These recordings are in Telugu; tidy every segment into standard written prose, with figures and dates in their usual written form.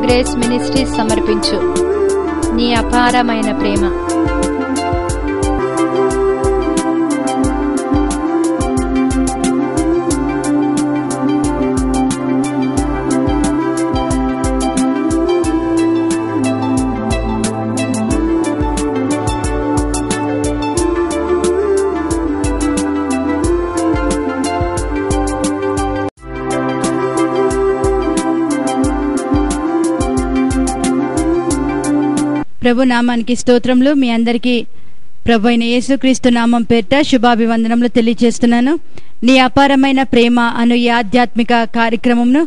గ్రేస్ మినిస్ట్రీస్ సమర్పించు నీ అపారమైన ప్రేమ. ప్రభు నామానికి స్తోత్రములు. మీ అందరికీ ప్రభు అయిన యేసుక్రీస్తు నామం పేరిట శుభాభివందనములు తెలియజేస్తున్నాను. నీ అపారమైన ప్రేమ అను ఈ ఆధ్యాత్మిక కార్యక్రమంను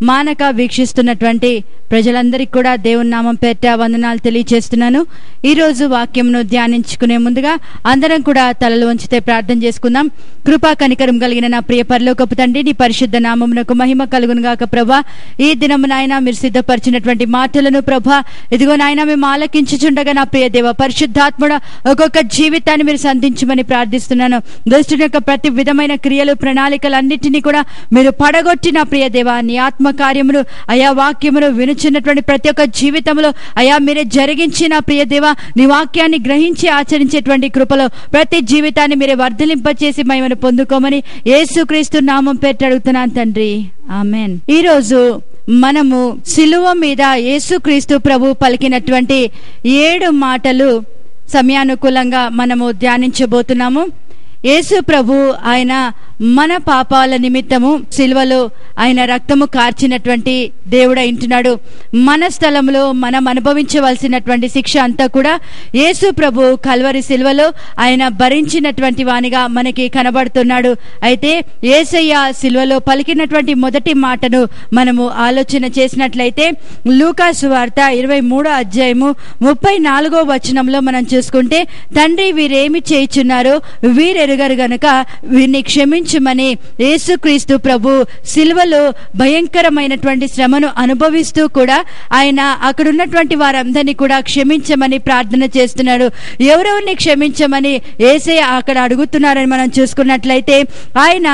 మానక వీక్షిస్తున్నటువంటి ప్రజలందరికీ కూడా దేవుని నామం పేరిట వందనాలు తెలియజేస్తున్నాను. ఈరోజు వాక్యంను ధ్యానించుకునే ముందుగా అందరం కూడా తలలు వంచితే ప్రార్థన చేసుకుందాం. కృపా కనికరం కలిగిన నా ప్రియ పరలోకపు తండ్రి, నీ పరిశుద్ధ నామమునకు మహిమ కలుగును గాక. ప్రభా, ఈ దినము నాయన మీరు సిద్ధపరిచినటువంటి మాటలను ప్రభా ఇదిగో నాయన మేము ఆలకించుచుండగా నా ప్రియ దేవ పరిశుద్ధాత్ముడ ఒక్కొక్క జీవితాన్ని మీరు సంధించమని ప్రార్థిస్తున్నాను. దుష్టుని యొక్క ప్రతి విధమైన క్రియలు ప్రణాళికలన్నింటినీ కూడా మీరు పడగొట్టి నా ప్రియ దేవ నీ ఆత్మ కార్యములు అయా వాక్యమును వినుచున్నటువంటి ప్రతి ఒక్క జీవితంలో అయా మీరే జరిగించి నా ప్రియ దేవ నీ వాక్యాన్ని గ్రహించి ఆచరించేటువంటి కృపలో ప్రతి జీవితాన్ని మీరే వర్ధలింపచేసి మహిమను పొందుకోమని యేసుక్రీస్తు నామం పేరిట అడుగుతున్నాను తండ్రి, ఆమెన్. ఈ రోజు మనము సిలువ మీద యేసుక్రీస్తు ప్రభు పలికినటువంటి 7 మాటలు సమయానుకూలంగా మనము ధ్యానించబోతున్నాము. యేసు ప్రభు ఆయన మన పాపాల నిమిత్తము సిలువలో ఆయన రక్తము కార్చినటువంటి దేవుడు ఇంటున్నాడు. మన స్థలంలో మనం అనుభవించవలసినటువంటి శిక్ష అంతా కూడా యేసు ప్రభు కల్వరి సిలువలో ఆయన భరించినటువంటి వానిగా మనకి కనబడుతున్నాడు. అయితే యేసయ్య సిలువలో పలికినటువంటి మొదటి మాటను మనము ఆలోచన చేసినట్లయితే లూకా సువార్త 23వ అధ్యాయము 34వ వచనంలో మనం చూసుకుంటే, తండ్రి వీరేమి చేయుచున్నారో వీరెరుగరు గనుక వీరిని క్షమించుమని యేసుక్రీస్తు ప్రభు సిలువలో భయంకరమైనటువంటి శ్రమను అనుభవిస్తూ కూడా ఆయన అక్కడ ఉన్నటువంటి వారందరినీ కూడా క్షమించమని ప్రార్థన చేస్తున్నాడు. ఎవరెవరిని క్షమించమని యేసయ్య అక్కడ అడుగుతున్నారని మనం చూసుకున్నట్లయితే ఆయన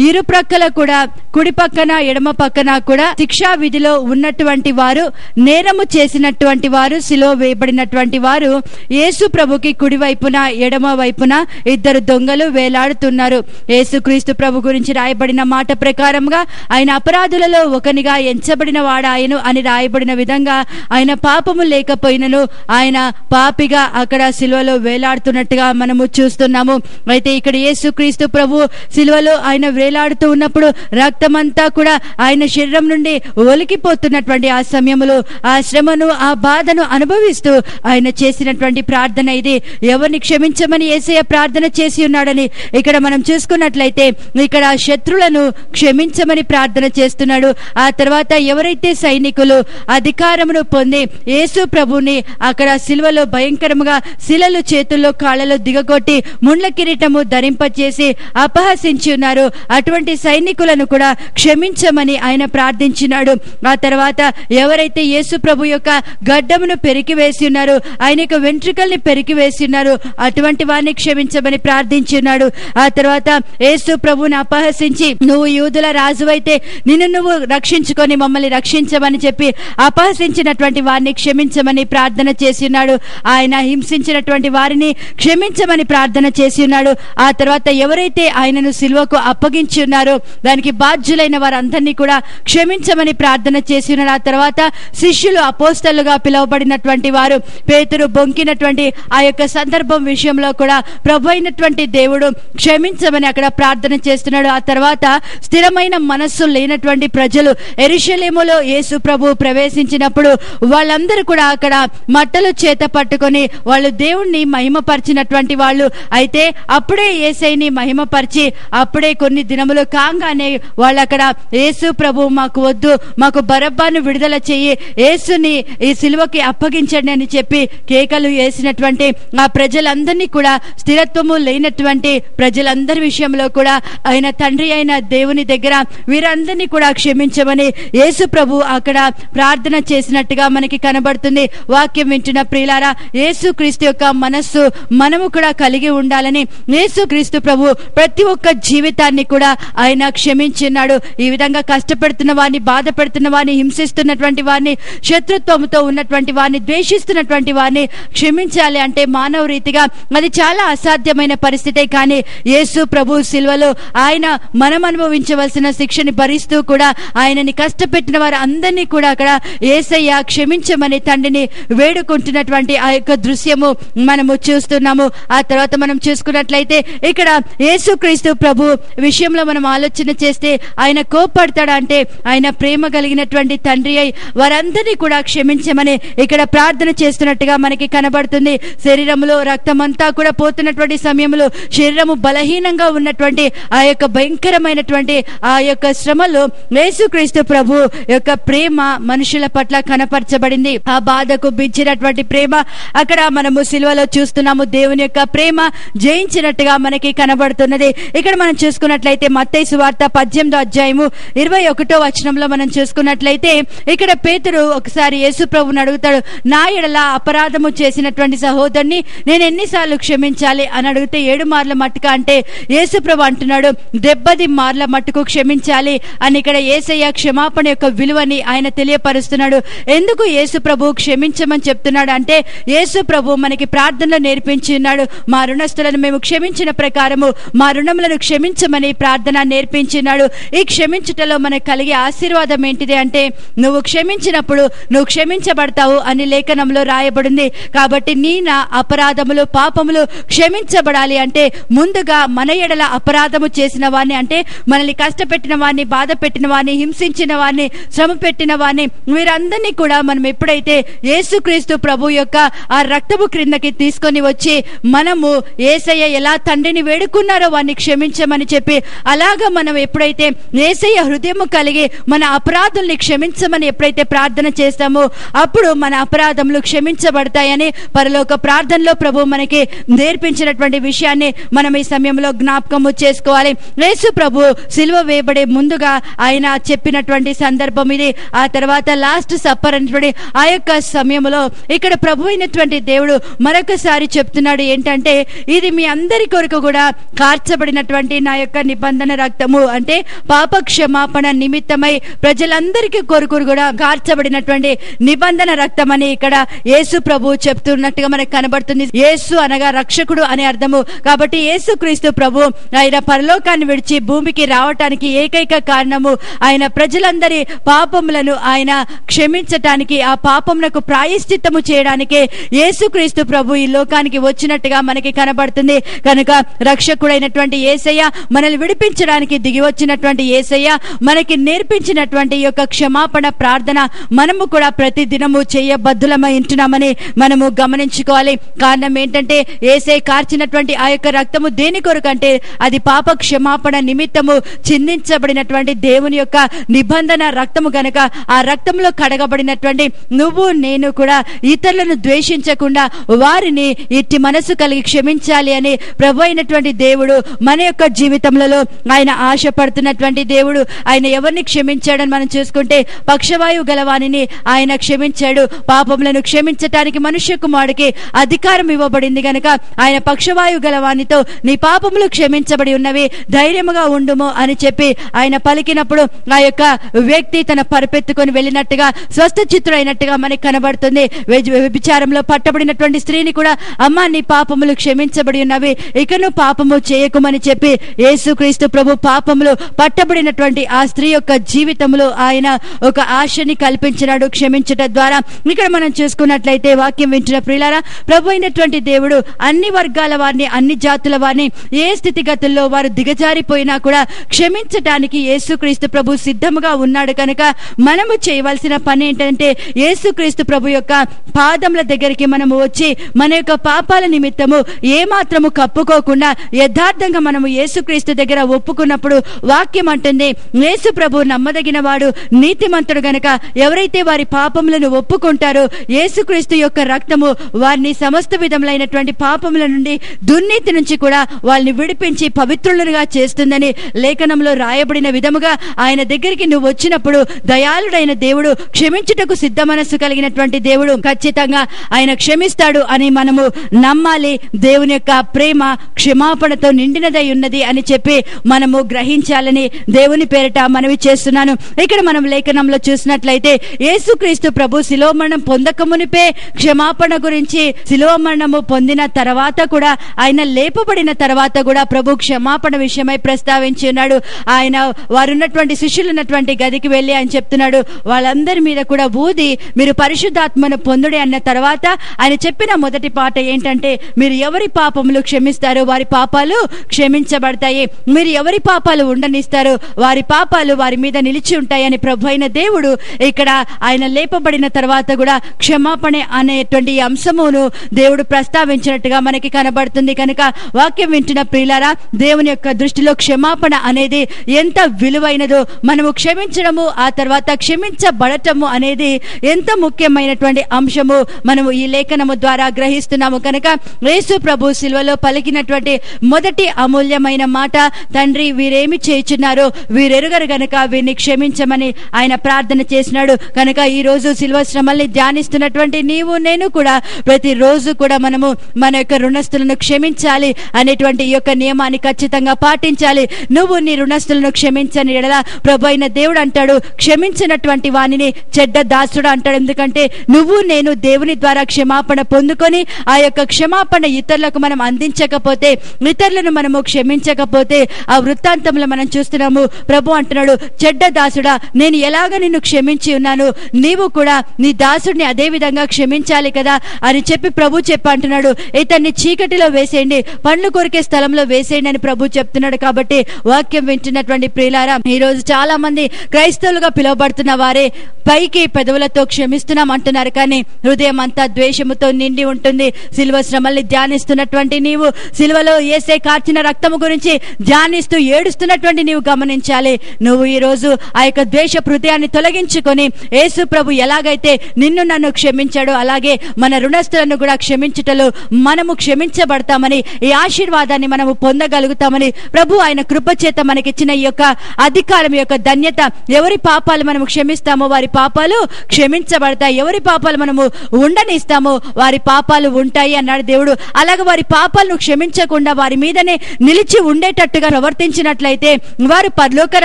ఇరు ప్రక్కల కూడా కుడి పక్కన ఎడమ పక్కన కూడా శిక్షా విధిలో ఉన్నటువంటి వారు, నేరము చేసినటువంటి వారు, సిలువ వేయబడినటువంటి వారు యేసు ప్రభుకి కుడి వైపున ఎడమ వైపున 2 దొంగలు వేలాడుతున్నారు. యేసుక్రీస్తు ప్రభు గురించి రాయబడిన మాట ప్రకారంగా ఆయన అపరాధులలో ఒకనిగా ఎంచబడిన వాడాయను అని రాయబడిన విధంగా ఆయన పాపము లేకపోయినను ఆయన పాపిగా అక్కడ సిలువలో వేలాడుతున్నట్టుగా మనము చూస్తున్నాము. అయితే ఇక్కడ యేసుక్రీస్తు ప్రభు సిలువలో ఆయన వేలాడుతూ ఉన్నప్పుడు రక్తమంతా కూడా ఆయన శరీరం నుండి ఒలికిపోతున్నటువంటి ఆ సమయంలో ఆ శ్రమను ఆ బాధను అనుభవిస్తూ ఆయన చేసినటువంటి ప్రార్థన ఇది. ఎవరిని క్షమించమని యేసయ్య ప్రార్థన చేసి ఉన్నాడని ఇక్కడ మనం చూసుకున్నట్లయితే ఇక్కడ శత్రులను క్షమించమని ప్రార్థన చేస్తున్నాడు. ఆ తర్వాత ఎవరైతే సైనికులు అధికారమును పొంది యేసు ప్రభుని అక్కడ సిలువలో భయంకరముగా శిలలు చేతుల్లో కాళ్ళలో దిగగొట్టి ముండ్ల కిరీటము ధరింపచేసి అపహసించి ఉన్నారు, అటువంటి సైనికులను కూడా క్షమించమని ఆయన ప్రార్థించినాడు. ఆ తర్వాత ఎవరైతే యేసు ప్రభు యొక్క గడ్డమును పెరికివేసి ఉన్నారు, ఆయన యొక్క వెంట్రుకల్ని పెరికివేసి ఉన్నారు, అటువంటి వారిని క్షమించమని ప్రార్థించున్నాడు. ఆ తర్వాత యేసు ప్రభుని అపహసించి నువ్వు యూదుల రాజు అయితే నిన్ను నువ్వు రక్షించుకొని మమ్మల్ని రక్షించమని చెప్పి అపహసించినటువంటి వారిని క్షమించమని ప్రార్థన చేసి ఉన్నాడు. ఆయన హింసించినటువంటి వారిని క్షమించమని ప్రార్థన చేసి ఉన్నాడు. ఆ తర్వాత ఎవరైతే ఆయనను సిలువకు అప్పగించి ఉన్నారో దానికి బాధ్యులైన వారందరినీ కూడా క్షమించమని ప్రార్థన చేసి ఉన్నాడు. ఆ తర్వాత శిష్యులు అపోస్తలుగా పిలువబడినటువంటి వారు పేతురు బొంకినటువంటి ఆ యొక్క సందర్భం విషయంలో కూడా ప్రభు అయినటువంటి దేవుడు క్షమించమని అక్కడ ప్రార్థన చేస్తున్నాడు. ఆ తర్వాత స్థిరమైన మనస్సు లేనటువంటి ప్రజలు యెరూషలేములో యేసు ప్రభు ప్రవేశించినప్పుడు వాళ్ళందరూ కూడా అక్కడ మట్టలు చేత పట్టుకొని వాళ్ళు దేవుణ్ణి మహిమపరిచినటువంటి వాళ్ళు. అయితే అప్పుడే యేసయ్యని మహిమపరిచి అప్పుడే కొన్ని దినములు కాగానే వాళ్ళు అక్కడ యేసు ప్రభు మాకు వద్దు, మాకు బరబ్బాను విడుదల చెయ్యి, యేసుని ఈ సిలువకి అప్పగించండి అని చెప్పి కేకలు వేసినటువంటి ఆ ప్రజలందరినీ కూడా స్థిరత్వము లేనటువంటి వచ్చినటువంటి ప్రజలందరి విషయంలో కూడా ఆయన తండ్రి అయిన దేవుని దగ్గర వీరందరినీ కూడా క్షమించమని యేసు ప్రభు అక్కడ ప్రార్థన చేసినట్టుగా మనకి కనబడుతుంది. వాక్యం వింటున్న ప్రియులారా, యేసు క్రీస్తు యొక్క మనస్సు మనము కూడా కలిగి ఉండాలని యేసు క్రీస్తు ప్రభు ప్రతి ఒక్క జీవితాన్ని కూడా ఆయన క్షమించున్నాడు. ఈ విధంగా కష్టపెడుతున్న వారిని, బాధ పెడుతున్న వారిని, హింసిస్తున్నటువంటి వారిని, శత్రుత్వంతో ఉన్నటువంటి వారిని, ద్వేషిస్తున్నటువంటి వారిని క్షమించాలి అంటే మానవ రీతిగా అది చాలా అసాధ్యమైన పరిస్థితే. కానీ యేసు ప్రభు సిలువలో ఆయన మనం అనుభవించవలసిన శిక్షని భరిస్తూ కూడా ఆయనని కష్టపెట్టిన వారు అందరినీ కూడా అక్కడ యేసయ్య క్షమించమని తండ్రిని వేడుకుంటున్నటువంటి ఆ యొక్క దృశ్యము మనము చూస్తున్నాము. ఆ తర్వాత మనం చూసుకున్నట్లయితే ఇక్కడ యేసుక్రీస్తు ప్రభు విషయంలో మనం ఆలోచన చేస్తే ఆయన కోపడతాడా అంటే ఆయన ప్రేమ కలిగినటువంటి తండ్రి అయి వారందరినీ కూడా క్షమించమని ఇక్కడ ప్రార్థన చేస్తున్నట్టుగా మనకి కనబడుతుంది. శరీరంలో రక్తమంతా కూడా పోతున్నటువంటి సమయంలో, శరీరము బలహీనంగా ఉన్నటువంటి ఆ యొక్క భయంకరమైనటువంటి ఆ యొక్క శ్రమలో యేసుక్రీస్తు ప్రభు యొక్క ప్రేమ మనుషుల పట్ల కనపరచబడింది. ఆ బాధకు బించినటువంటి ప్రేమ అక్కడ మనము సిలువలో చూస్తున్నాము. దేవుని యొక్క ప్రేమ జయించినట్టుగా మనకి కనబడుతున్నది. ఇక్కడ మనం చూసుకున్నట్లయితే మత్తయి సువార్త 18వ అధ్యాయము 21వ వచనంలో మనం చూసుకున్నట్లయితే ఇక్కడ పేతురు ఒకసారి యేసు ప్రభువుని అడుగుతాడు, నా ఎడల అపరాధము చేసినటువంటి సహోదరుని నేను ఎన్నిసార్లు క్షమించాలి అని అడిగితే 7 మార్ల మట్టుక అంటే యేసు ప్రభు అంటున్నాడు 70 మార్ల మట్టుకు క్షమించాలి అని. ఇక్కడ యేసయ్య క్షమాపణ యొక్క విలువని ఆయన తెలియపరుస్తున్నాడు. ఎందుకు యేసు ప్రభు క్షమించమని చెప్తున్నాడు అంటే యేసు ప్రభు మనకి ప్రార్థనలో నేర్పించి ఉన్నాడు. మా రుణస్తులను మేము క్షమించిన ప్రకారము మా రుణములను క్షమించమని ప్రార్థన నేర్పించినాడు. ఈ క్షమించుటలో మనకు కలిగే ఆశీర్వాదం ఏంటిది అంటే నువ్వు క్షమించినప్పుడు నువ్వు క్షమించబడతావు అని లేఖనంలో రాయబడింది. కాబట్టి నీ నా అపరాధములు, పాపములు క్షమించబడాలి అంటే ముందుగా మన ఎడల అపరాధము చేసిన వారిని, అంటే మనల్ని కష్టపెట్టిన వారిని, బాధ పెట్టిన వారిని, హింసించిన వారిని, శ్రమ పెట్టిన వారిని, వీరందరినీ కూడా మనం ఎప్పుడైతే యేసుక్రీస్తు ప్రభు యొక్క ఆ రక్తము క్రిందకి తీసుకొని వచ్చి మనము యేసయ్య ఎలా తండ్రిని వేడుకున్నారో వారిని క్షమించమని చెప్పి, అలాగా మనం ఎప్పుడైతే యేసయ్య హృదయము కలిగి మన అపరాధుల్ని క్షమించమని ఎప్పుడైతే ప్రార్థన చేస్తామో అప్పుడు మన అపరాధములు క్షమించబడతాయని పరలోక ప్రార్థనలో ప్రభు మనకి నేర్పించినటువంటి విషయాన్ని మనం ఈ సమయంలో జ్ఞాపకము చేసుకోవాలి. యేసు ప్రభు సిలువ వేయబడే ముందుగా ఆయన చెప్పినటువంటి సందర్భం ఇది. ఆ తర్వాత లాస్ట్ సప్పర్ అనేటువంటి ఆ యొక్క సమయంలో ఇక్కడ ప్రభు అయినటువంటి దేవుడు మరొకసారి చెప్తున్నాడు ఏంటంటే ఇది మీ అందరి కొరకు కూడా కార్చబడినటువంటి నా యొక్క నిబంధన రక్తము, అంటే పాప క్షమాపణ నిమిత్తమై ప్రజలందరికీ కొరకు కూడా కార్చబడినటువంటి నిబంధన రక్తం అని ఇక్కడ యేసు ప్రభు చెప్తున్నట్టుగా మనకు కనబడుతుంది. యేసు అనగా రక్షకుడు అనే అర్థము. కాబట్టి యేసు క్రీస్తు ప్రభు ఆయన పరలోకాన్ని విడిచి భూమికి రావటానికి ఏకైక కారణము ఆయన ప్రజలందరి పాపములను ఆయన క్షమించటానికి, ఆ పాపమునకు ప్రాయశ్చిత్తము చేయడానికి యేసుక్రీస్తు ప్రభు ఈ లోకానికి వచ్చినట్టుగా మనకి కనబడుతుంది. కనుక రక్షకుడైనటువంటి యేసయ్య మనల్ని విడిపించడానికి దిగి వచ్చినటువంటి యేసయ్య మనకి నేర్పించినటువంటి యొక్క క్షమాపణ ప్రార్థన మనము కూడా ప్రతి దినము చేయబద్దులమై ఉంటున్నామని మనము గమనించుకోవాలి. కారణం ఏంటంటే యేసయ్య కార్చినటువంటి ఆ యొక్క రక్తము దేని కొరకు అంటే అది పాప క్షమాపణ నిమిత్తము చిందించబడినటువంటి దేవుని యొక్క నిబంధన రక్తము గనక ఆ రక్తంలో కడగబడినటువంటి నువ్వు నేను కూడా ఇతరులను ద్వేషించకుండా వారిని ఇట్టి మనసు కలిగి క్షమించాలి అని ప్రభు అయినటువంటి దేవుడు మన యొక్క జీవితంలో ఆయన ఆశపడుతున్నటువంటి దేవుడు. ఆయన ఎవరిని క్షమించాడని మనం చూసుకుంటే పక్షవాయువు గలవానిని ఆయన క్షమించాడు. పాపములను క్షమించటానికి మనుష్య కుమారుడికి అధికారం ఇవ్వబడింది గనక ఆయన పక్షవాయువు గలవానితో నీ పాపములు క్షమించబడి ఉన్నవి, ధైర్యముగా ఉండుము అని చెప్పి ఆయన పలికినప్పుడు ఆ యొక్క వ్యక్తి తన పరిపెత్తుకొని వెళ్ళినట్టుగా స్వస్థ చిత్తుడైనట్టుగా మనకి కనబడుతుంది. వ్యభిచారంలో పట్టబడినటువంటి స్త్రీని కూడా అమ్మా నీ పాపములు క్షమించబడి ఉన్నవి, ఇకను పాపము చేయకుమని చెప్పి యేసుక్రీస్తు ప్రభు పాపములు పట్టబడినటువంటి ఆ స్త్రీ యొక్క జీవితంలో ఆయన ఒక ఆశని కల్పించినాడు క్షమించుట ద్వారా. ఇక్కడ మనం చూసుకున్నట్లయితే వాక్యం వింటున్న ప్రియులారా, ప్రభు అయినటువంటి దేవుడు అన్ని వర్గాల వారిని, అన్ని జాతుల వారిని ఏ స్థితిగతుల్లో వారు దిగజారిపోయినా కూడా క్షమించటానికి యేసుక్రీస్తు ప్రభు సిద్ధముగా ఉన్నాడు. కనుక మనము చేయవలసిన పని ఏంటంటే యేసుక్రీస్తు ప్రభు యొక్క పాదముల దగ్గరికి మనము వచ్చి మన యొక్క పాపాల నిమిత్తము ఏ మాత్రము కప్పుకోకుండా యథార్థంగా మనము యేసుక్రీస్తు దగ్గర ఒప్పుకున్నప్పుడు వాక్యం అంటుంది యేసు ప్రభు నమ్మదగిన వాడు, నీతిమంతుడు గనక ఎవరైతే వారి పాపములను ఒప్పుకుంటారో యేసుక్రీస్తు యొక్క రక్తము వారిని సమస్త విధములైనటువంటి పాపముల నుండి, దుర్నీతి నుంచి నుంచి కూడా వాళ్ళని విడిపించి పవిత్రులుగా చేస్తుందని లేఖనంలో రాయబడిన విధముగా ఆయన దగ్గరికి నువ్వు వచ్చినప్పుడు దయాళుడైన దేవుడు, క్షమించుటకు సిద్ధ మనస్సు కలిగినటువంటి దేవుడు ఖచ్చితంగా ఆయన క్షమిస్తాడు అని మనము నమ్మాలి. దేవుని యొక్క ప్రేమ క్షమాపణతో నిండినదై ఉన్నది అని చెప్పి మనము గ్రహించాలని దేవుని పేరిట మనవి చేస్తున్నాను. ఇక్కడ మనం లేఖనంలో చూసినట్లయితే యేసుక్రీస్తు ప్రభు శిలువ మరణం పొందక మునిపే క్షమాపణ గురించి, శిలువ మరణము పొందిన తర్వాత కూడా, ఆయన లేపబడిన తర్వాత కూడా ప్రభు క్షమాపణ విషయమై ప్రస్తావించి ఉన్నాడు. ఆయన వారున్నటువంటి శిష్యులు ఉన్నటువంటి గదికి వెళ్ళి ఆయన చెప్తున్నాడు, వాళ్ళందరి మీద కూడా ఊది మీరు పరిశుద్ధాత్మను పొందుడి అన్న తర్వాత ఆయన చెప్పిన మొదటి పాట ఏంటంటే, మీరు ఎవరి పాపములు క్షమిస్తారో వారి పాపాలు క్షమించబడతాయి, మీరు ఎవరి పాపాలు ఉండనిస్తారో వారి పాపాలు వారి మీద నిలిచి ఉంటాయని ప్రభు అయిన దేవుడు ఇక్కడ ఆయన లేపబడిన తర్వాత కూడా క్షమాపణ అనేటువంటి అంశమును దేవుడు ప్రస్తావించినట్టుగా మనకి కనబడుతుంది. కనుక వాక్యం వింటున్న ప్రియులారా, దేవుని యొక్క దృష్టిలో క్షమాపణ అనేది ఎంత విలువైనదో, మనము క్షమించడము ఆ తర్వాత క్షమించబడటము అనేది ఎంత ముఖ్యమైనటువంటి అంశము మనము ఈ లేఖనము ద్వారా గ్రహిస్తున్నాము. కనుక యేసు ప్రభు శిలువలో పలికినటువంటి మొదటి అమూల్యమైన మాట, తండ్రి వీరేమి చేయుచున్నారో వీరెరుగరు గనుక వీరిని క్షమించమని ఆయన ప్రార్థన చేసినాడు. కనుక ఈ రోజు శిలువ శ్రమల్ని ధ్యానిస్తున్నటువంటి నీవు నేను కూడా ప్రతిరోజు కూడా మనము మన యొక్క రుణస్తులను క్షమించాలి అనేటువంటి ఈ యొక్క నియమాన్ని ఖచ్చితంగా పాటించాలి. నువ్వు నీ రుణస్తులను క్షమించని ఎడల ప్రభు అయిన దేవుడు అంటాడు, క్షమించినటువంటి వానిని చెడ్డ దాసుడు అంటాడు. ఎందుకంటే నువ్వు నేను దేవుని ద్వారా క్షమాపణ పొందుకొని ఆ యొక్క క్షమాపణ ఇతరులకు మనం అందించకపోతే, ఇతరులను మనము క్షమించకపోతే ఆ వృత్తాంతంలో మనం చూస్తున్నాము. ప్రభు అంటున్నాడు, చెడ్డ దాసుడా నేను ఎలాగ నిన్ను క్షమించి ఉన్నాను, నీవు కూడా నీ దాసుడిని అదే విధంగా క్షమించాలి కదా అని చెప్పి ప్రభు అంటున్నాడు. ఇతన్ని చీకటిలో వేసేయండి, పండ్లు కొరికే స్థలంలో వేసేయండి అని ప్రభు చెప్తున్నాడు. కాబట్టి వాక్యం వింటున్నటువంటి ప్రియులారా, ఈ రోజు చాలా మంది క్రైస్తవులుగా పిలువబడుతున్న వారే పైకి పెదవులతో క్షమిస్తున్నాం అంటున్నారు, కానీ హృదయం అంతా ద్వేషముతో నిండి ఉంటుంది. సిలువ శ్రమల్ని ధ్యానిస్తున్నటువంటి నీవు, సిలువలో యేసే కార్చిన రక్తము గురించి ధ్యానిస్తూ ఏడుస్తున్నటువంటి నీవు గమనించాలి. నువ్వు ఈ రోజు ఆ యొక్క ద్వేష హృదయాన్ని తొలగించుకొని యేసు ప్రభు ఎలాగైతే నిన్ను నన్ను క్షమించాడో అలాగే మన రుణస్తులను కూడా క్షమించుటలో మనము క్షమించబడతామని, ఈ ఆశీర్వాదాన్ని మనము పొందగలుగుతామని ప్రభు ఆయన కృప చేత మనకిచ్చిన ఈ యొక్క అధికారం, యొక్క ధన్యత. ఎవరి పాపాలు మనము క్షమిస్తామో వారి పాపాలు క్షమించబడతాయి, ఎవరి పాపాలు మనము ఉండనిస్తామో వారి పాపాలు ఉంటాయి అన్నాడు దేవుడు. అలాగే వారి పాపాలను క్షమించకుండా వారి మీదనే నిలిచి ఉండేటట్టుగా ప్రవర్తించినట్లయితే వారు పరలోక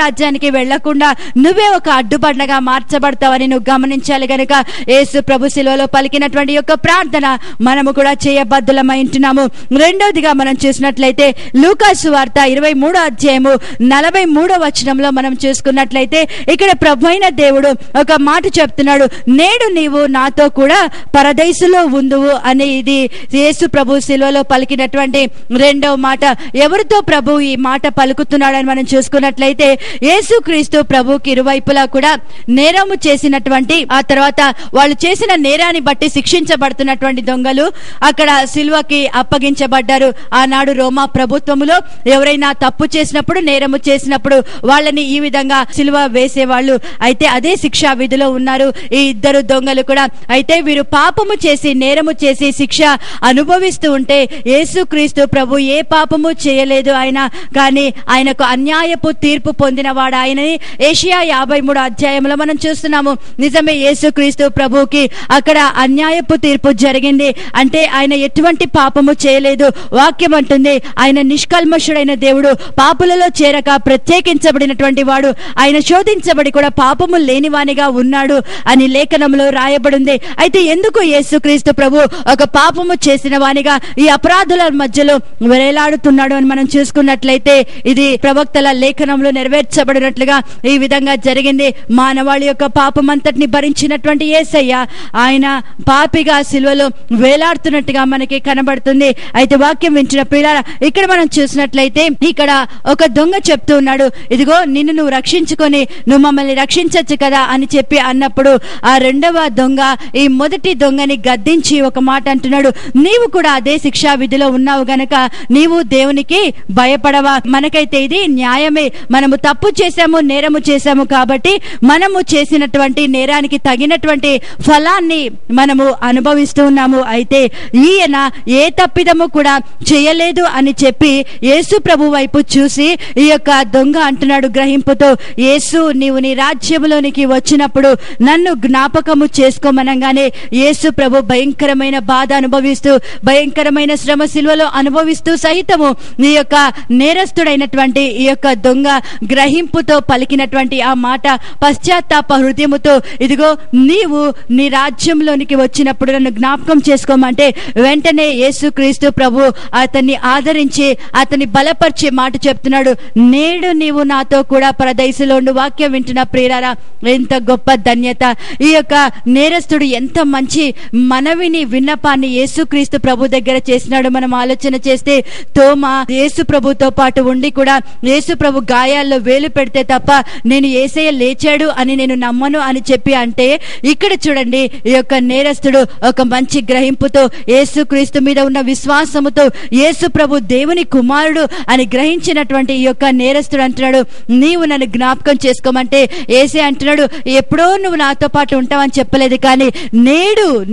రాజ్యానికి వెళ్లకుండా నువ్వే ఒక అడ్డుబండగా మార్చబడతావని నువ్వు గమనించాలి. గనుక యేసు ప్రభు శిలువలో పలికినటువంటి యొక్క ప్రార్థన మనము కూడా చేయబద్దులమై ఉంటున్నాము. రెండోదిగా మనం చూసినట్లయితే లూకా సువార్త 23వ అధ్యాయము 43వ వచనంలో మనం చూసుకున్నట్లయితే ఇక్కడ ప్రభు అయిన దేవుడు ఒక మాట చెప్తున్నాడు, నేడు నీవు నాతో కూడా పరదైసులో ఉందువు అని. ఇది యేసు ప్రభు శిలువలో పలికినటువంటి రెండవ మాట. ఎవరితో ప్రభు ఈ మాట పలుకుతున్నాడని మనం చూసుకున్నట్లయితే యేసు క్రీస్తు ప్రభుకి ఇరువైపులా కూడా నేరము చేసినటువంటి, ఆ తర్వాత వాళ్ళు చేసిన నేరాన్ని బట్టి శిక్షించబడుతున్నటువంటి దొంగలు అక్కడ సిలువకి అప్పగించబడ్డారు. ఆనాడు రోమా ప్రభుత్వములో ఎవరైనా తప్పు చేసినప్పుడు, నేరము చేసినప్పుడు వాళ్ళని ఈ విధంగా సిలువ వేసేవాళ్ళు. అయితే అదే శిక్షా విధిలో ఉన్నారు ఈ ఇద్దరు దొంగలు కూడా. అయితే వీరు పాపము చేసి, నేరము చేసి శిక్ష అనుభవిస్తూ ఉంటే యేసు క్రీస్తు ప్రభు ఏ పాపము చేయలేదు ఆయన, కానీ ఆయనకు అన్యాయపు తీర్పు పొందినవాడు ఆయనని యెషయా 53వ అధ్యాయంలో మనం చూస్తున్నాము. నిజమే, యేసు క్రీస్తు ప్రభుకి అక్కడ అన్యాయపు తీర్పు జరిగింది. అంటే ఆయన ఎటువంటి పాపము చేయలేదు. వాక్యం అంటుంది ఆయన నిష్కల్మషుడైన దేవుడు, పాపులలో చేరక ప్రత్యేకించబడినటువంటి వాడు, ఆయన శోధించబడి కూడా పాపము లేనివానిగా ఉన్నాడు అని లేఖనంలో రాయబడింది. అయితే ఎందుకు యేసుక్రీస్తు ప్రభు ఒక పాపము చేసిన వానిగా ఈ అపరాధుల మధ్యలో వేలాడుతున్నాడు అని మనం చూసుకున్నట్లయితే ఇది ప్రవక్తల లేఖనంలో నెరవేర్చబడినట్లుగా ఈ విధంగా జరిగింది. మానవాళి యొక్క పాపమంతటిని భరించినటువంటి యేసయ్య ఆయన పాపిగా సిలువలో వేలాడుతున్నట్టుగా మనకి కనబడుతుంది. అయితే వాక్యం వించిన ప్రియులారా, ఇక్కడ మనం చూసినట్లయితే ఇక్కడ ఒక దొంగ చెప్తూ ఉన్నాడు, ఇదిగో నిన్ను నువ్వు రక్షించుకొని నువ్వు మమ్మల్ని రక్షించచ్చు కదా అని చెప్పి అన్నప్పుడు ఆ రెండవ దొంగ ఈ మొదటి దొంగని గద్దించి ఒక మాట అంటున్నాడు, నీవు కూడా అదే శిక్షా విధిలో ఉన్నావు గనక నీవు దేవునికి భయపడవా? మనకైతే ఇది న్యాయమే, మనము తప్పు చేశాము, నేరము చేశాము కాబట్టి మనము చేసినటువంటి నేరానికి తగినటువంటి ఫలాన్ని మనము అనుభవిస్తూ ఉన్నాము. అయితే ఈయన ఏ తప్పిదము కూడా చేయలేదు అని చెప్పి యేసు ప్రభు వైపు చూసి ఈ యొక్క దొంగ అంటున్నాడు గ్రహింపుతో, యేసు నీవు నీ రాజ్యంలోనికి వచ్చినప్పుడు నన్ను జ్ఞాపకము చేసుకోమనగానే యేసు ప్రభు భయంకరమైన బాధ అనుభవిస్తూ, భయంకరమైన శ్రమ శిలువలో అనుభవిస్తూ సహితము ఈ యొక్క నేరస్తుడైనటువంటి ఈ యొక్క దొంగ గ్రహింపుతో పలికినటువంటి ఆ మాట పశ్చాత్తాప హృదయముతో, ఇదిగో నీవు నీ రాజ్యంలోనికి వచ్చినప్పుడు నన్ను జ్ఞాపకం చేసుకోమంటే వెంటనే యేసుక్రీస్తు ప్రభు అతన్ని ఆదరించి అతన్ని బలపరిచే మాట చెప్తున్నాడు. నేడు నీవు నాతో కూడా పరదైసులో ఉండు. వాక్యం వింటున్న ప్రియులారా, ఎంత గొప్ప ధన్యత! ఈ యొక్క నేరస్తుడు ఎంత మంచి మనవిని విన్నపాన్ని యేసుక్రీస్తు ప్రభు దగ్గర చేసినాడు. మనం ఆలోచన చేస్తే తోమా యేసు ప్రభుతో పాటు ఉండి కూడా యేసు ప్రభు గాయాల్లో వేలు పెడితే తప్ప నేను యేసయ్య లేచాడు అని నేను నమ్మను అని చెప్పి అంటే, ఇక్కడ చూడండి ఈ యొక్క నేరస్తుడు ఒక మంచి గ్రహింపుతో యేసుక్రీస్తు మీద ఉన్న విశ్వాసముతో యేసు ప్రభు దేవుని కుమారుడు అని గ్రహించినటువంటి ఈ యొక్క నేరస్తుడు అంటున్నాడు, నీవు నన్ను జ్ఞాపకం చేసుకోమంటే యేసయ్య అంటున్నాడు, ఎప్పుడో నువ్వు నాతో పాటు ఉంటావని చెప్పలేదు, కానీ